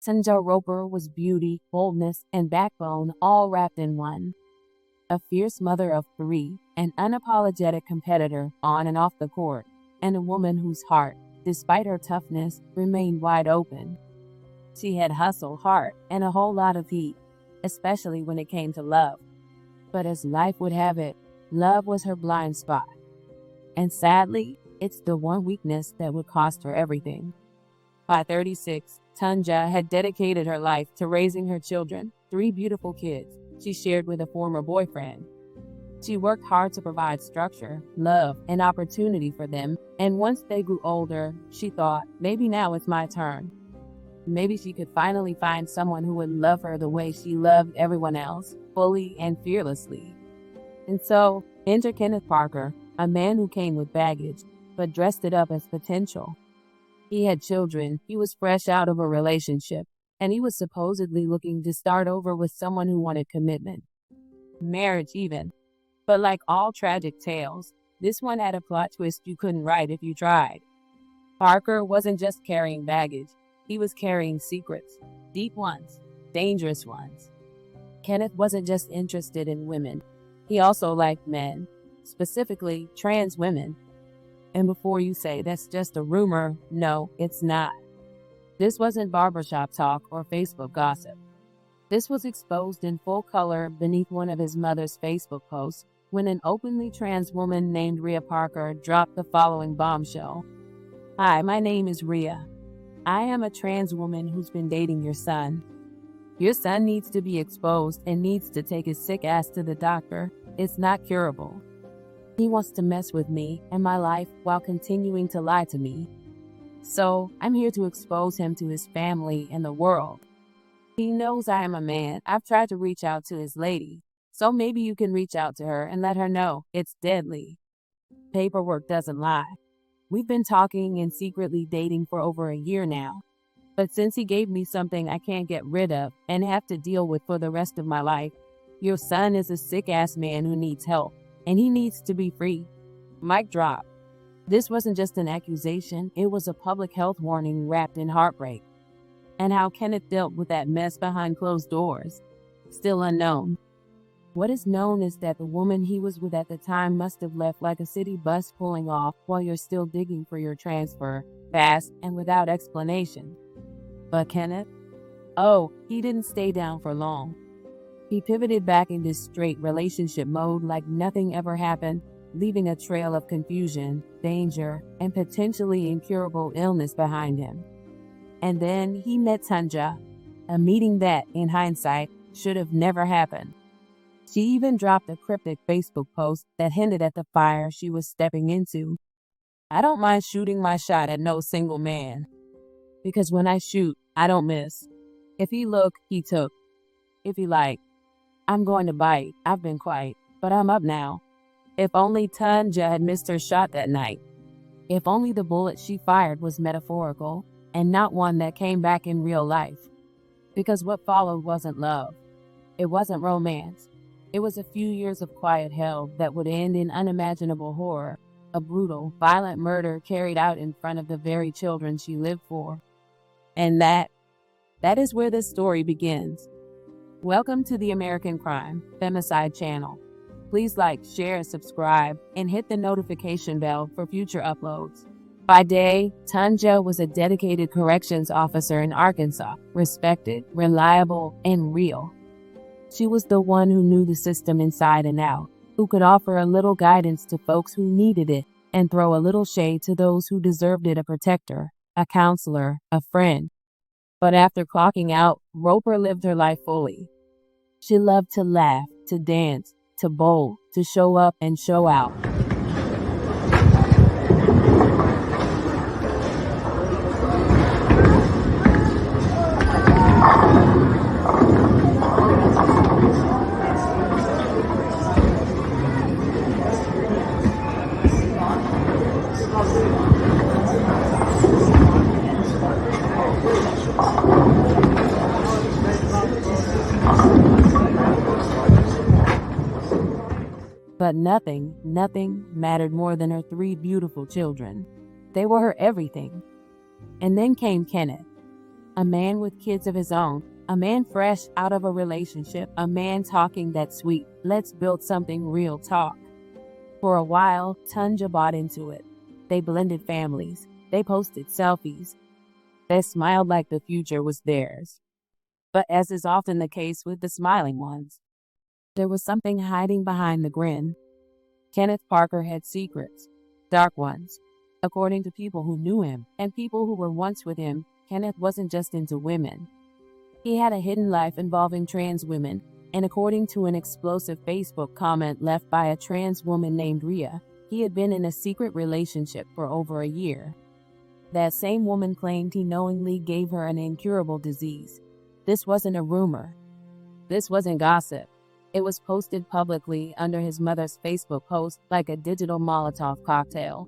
Tonja Roper was beauty, boldness, and backbone all wrapped in one. A fierce mother of three, an unapologetic competitor on and off the court, and a woman whose heart, despite her toughness, remained wide open. She had hustle, heart, and a whole lot of heat, especially when it came to love. But as life would have it, love was her blind spot. And sadly, it's the one weakness that would cost her everything. By 36, Tanja had dedicated her life to raising her children, three beautiful kids she shared with a former boyfriend. She worked hard to provide structure, love, and opportunity for them, and once they grew older, she thought, maybe now it's my turn. Maybe she could finally find someone who would love her the way she loved everyone else, fully and fearlessly. And so, enter Kenneth Parker, a man who came with baggage, but dressed it up as potential. He had children, he was fresh out of a relationship, and he was supposedly looking to start over with someone who wanted commitment. Marriage even. But like all tragic tales, this one had a plot twist you couldn't write if you tried. Parker wasn't just carrying baggage, he was carrying secrets. Deep ones, dangerous ones. Kenneth wasn't just interested in women, he also liked men, specifically trans women. And before you say that's just a rumor, no, it's not. This wasn't barbershop talk or Facebook gossip. This was exposed in full color beneath one of his mother's Facebook posts when an openly trans woman named Rhea Parker dropped the following bombshell. Hi, my name is Rhea. I am a trans woman who's been dating your son. Your son needs to be exposed and needs to take his sick ass to the doctor. It's not curable. He wants to mess with me and my life while continuing to lie to me. So I'm here to expose him to his family and the world. He knows I am a man. I've tried to reach out to his lady. So maybe you can reach out to her and let her know it's deadly. Paperwork doesn't lie. We've been talking and secretly dating for over a year now. But since he gave me something I can't get rid of and have to deal with for the rest of my life, your son is a sick-ass man who needs help, and he needs to be free. Mic drop. This wasn't just an accusation, it was a public health warning wrapped in heartbreak. And how Kenneth dealt with that mess behind closed doors, still unknown. What is known is that the woman he was with at the time must have left like a city bus pulling off while you're still digging for your transfer, fast and without explanation. But Kenneth? Oh, he didn't stay down for long. He pivoted back into straight relationship mode like nothing ever happened, leaving a trail of confusion, danger, and potentially incurable illness behind him. And then he met Tanja, a meeting that, in hindsight, should have never happened. She even dropped a cryptic Facebook post that hinted at the fire she was stepping into. I don't mind shooting my shot at no single man. Because when I shoot, I don't miss. If he look, he took. If he like, I'm going to bite. I've been quiet, but I'm up now. If only Tanja had missed her shot that night. If only the bullet she fired was metaphorical and not one that came back in real life. Because what followed wasn't love. It wasn't romance. It was a few years of quiet hell that would end in unimaginable horror, a brutal, violent murder carried out in front of the very children she lived for. And that is where this story begins. Welcome to the American Crime Femicide channel. Please like, share, subscribe, and hit the notification bell for future uploads. By day, Tanja was a dedicated corrections officer in Arkansas, respected, reliable, and real. She was the one who knew the system inside and out, who could offer a little guidance to folks who needed it and throw a little shade to those who deserved it, a protector, a counselor, a friend. But after clocking out, Roper lived her life fully. She loved to laugh, to dance, to bowl, to show up and show out. But nothing mattered more than her three beautiful children. They were her everything. And then came Kenneth. A man with kids of his own, a man fresh out of a relationship, a man talking that sweet, let's build something real talk. For a while, Tonja bought into it. They blended families. They posted selfies. They smiled like the future was theirs. But as is often the case with the smiling ones, there was something hiding behind the grin. Kenneth Parker had secrets, dark ones. According to people who knew him and people who were once with him, Kenneth wasn't just into women. He had a hidden life involving trans women, and according to an explosive Facebook comment left by a trans woman named Rhea, he had been in a secret relationship for over a year. That same woman claimed he knowingly gave her an incurable disease. This wasn't a rumor. This wasn't gossip. It was posted publicly under his mother's Facebook post like a digital Molotov cocktail.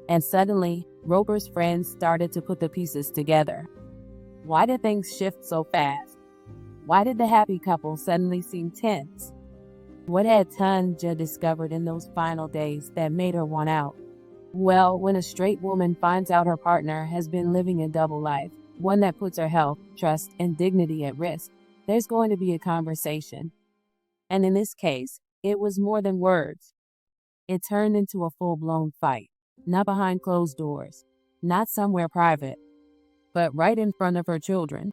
And suddenly, Roper's friends started to put the pieces together. Why did things shift so fast? Why did the happy couple suddenly seem tense? What had Tanja discovered in those final days that made her want out? Well, when a straight woman finds out her partner has been living a double life, one that puts her health, trust, and dignity at risk, there's going to be a conversation. And in this case, it was more than words. It turned into a full-blown fight, not behind closed doors, not somewhere private, but right in front of her children.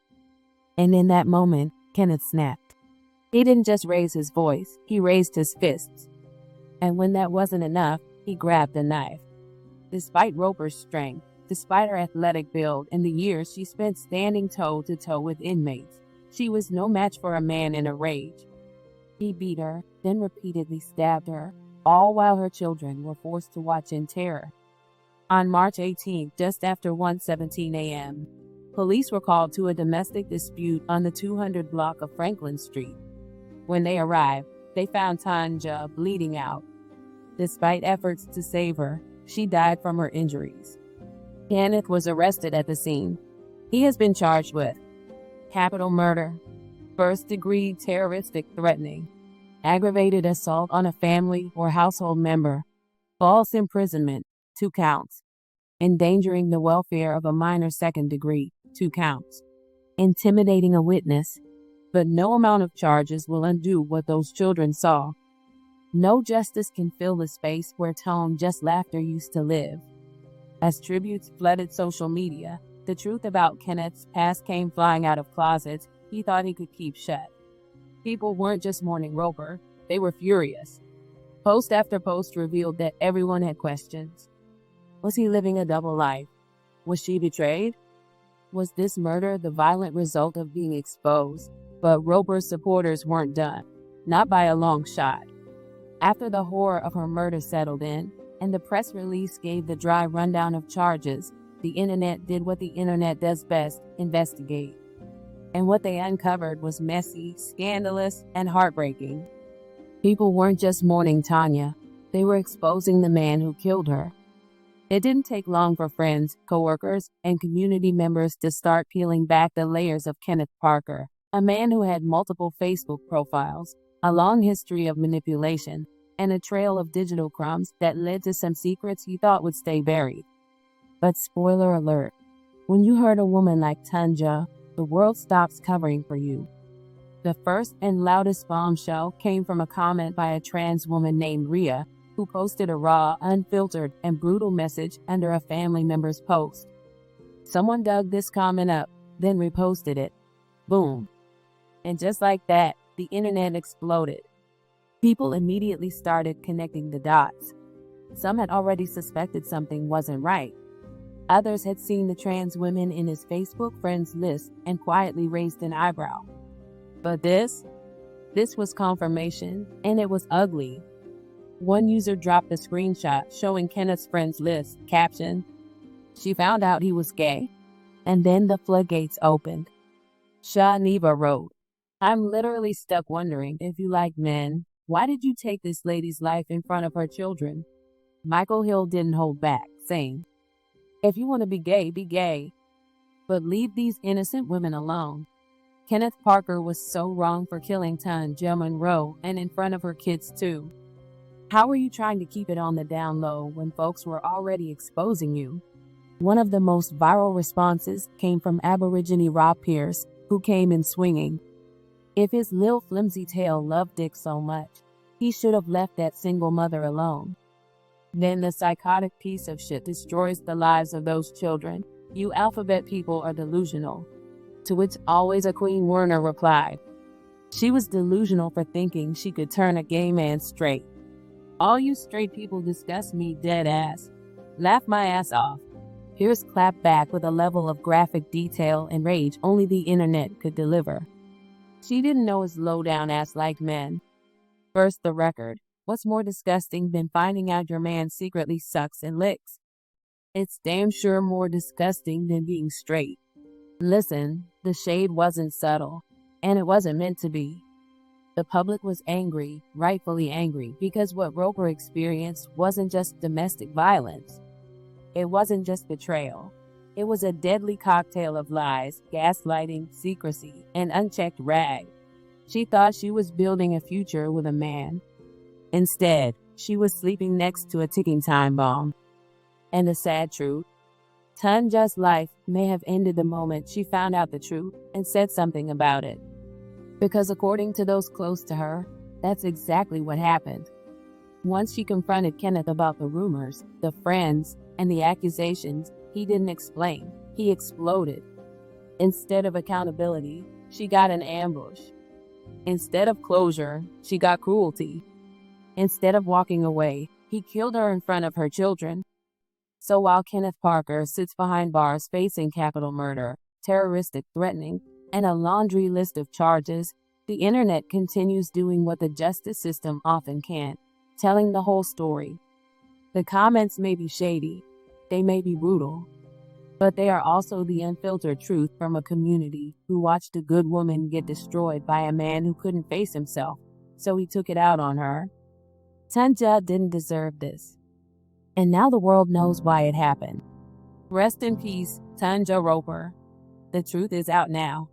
And in that moment, Kenneth snapped. He didn't just raise his voice, he raised his fists. And when that wasn't enough, he grabbed a knife. Despite Roper's strength, despite her athletic build and the years she spent standing toe-to-toe with inmates, she was no match for a man in a rage. He beat her, then repeatedly stabbed her, all while her children were forced to watch in terror. On March 18th, just after 1:17 a.m., police were called to a domestic dispute on the 200 block of Franklin Street. When they arrived, they found Tanja bleeding out. Despite efforts to save her, she died from her injuries. Kenneth was arrested at the scene. He has been charged with capital murder, first-degree terroristic threatening, aggravated assault on a family or household member, false imprisonment, 2 counts, endangering the welfare of a minor second degree, 2 counts, intimidating a witness. But no amount of charges will undo what those children saw. No justice can fill the space where tone just laughter used to live. As tributes flooded social media, the truth about Kenneth's past came flying out of closets he thought he could keep shut. People weren't just mourning Roper, they were furious. Post after post revealed that everyone had questions. Was he living a double life? Was she betrayed? Was this murder the violent result of being exposed? But Roper's supporters weren't done, not by a long shot. After the horror of her murder settled in, and the press release gave the dry rundown of charges, the internet did what the internet does best, investigate. And what they uncovered was messy, scandalous, and heartbreaking. People weren't just mourning Tanja, they were exposing the man who killed her. It didn't take long for friends, coworkers, and community members to start peeling back the layers of Kenneth Parker, a man who had multiple Facebook profiles, a long history of manipulation, and a trail of digital crumbs that led to some secrets he thought would stay buried. But spoiler alert, when you hurt a woman like Tanja, the world stops covering for you. The first and loudest bombshell came from a comment by a trans woman named Rhea, who posted a raw, unfiltered, and brutal message under a family member's post. Someone dug this comment up, then reposted it. Boom. And just like that, the internet exploded. People immediately started connecting the dots. Some had already suspected something wasn't right. Others had seen the trans women in his Facebook friends list and quietly raised an eyebrow. But this was confirmation, and it was ugly. One user dropped a screenshot showing Kenneth's friends list, captioned, "She found out he was gay." And then the floodgates opened. Shaniva wrote, "I'm literally stuck wondering if you like men. Why did you take this lady's life in front of her children?" Michael Hill didn't hold back, saying, "If you want to be gay, but leave these innocent women alone." Kenneth Parker was so wrong for killing Tanja Roer, and in front of her kids too. How were you trying to keep it on the down low when folks were already exposing you? One of the most viral responses came from Aborigine Rob Pierce, who came in swinging. If his lil flimsy tail loved dick so much, he should have left that single mother alone. Then the psychotic piece of shit destroys the lives of those children. You alphabet people are delusional. To which always a Queen Werner replied, she was delusional for thinking she could turn a gay man straight. All you straight people disgust me dead ass. Laugh my ass off. Pierce clapped back with a level of graphic detail and rage only the internet could deliver. She didn't know his low-down ass liked men. First the record. What's more disgusting than finding out your man secretly sucks and licks? It's damn sure more disgusting than being straight. Listen, the shade wasn't subtle, and it wasn't meant to be. The public was angry, rightfully angry, because what Roper experienced wasn't just domestic violence. It wasn't just betrayal. It was a deadly cocktail of lies, gaslighting, secrecy, and unchecked rag. She thought she was building a future with a man. Instead, she was sleeping next to a ticking time bomb. And the sad truth, Tanja's life may have ended the moment she found out the truth and said something about it. Because according to those close to her, that's exactly what happened. Once she confronted Kenneth about the rumors, the friends, and the accusations, he didn't explain. He exploded. Instead of accountability, she got an ambush. Instead of closure, she got cruelty. Instead of walking away, he killed her in front of her children. So while Kenneth Parker sits behind bars facing capital murder, terroristic threatening, and a laundry list of charges, the internet continues doing what the justice system often can't, telling the whole story. The comments may be shady, they may be brutal, but they are also the unfiltered truth from a community who watched a good woman get destroyed by a man who couldn't face himself, so he took it out on her. Tanja didn't deserve this. And now the world knows why it happened. Rest in peace, Tonja Roper. The truth is out now.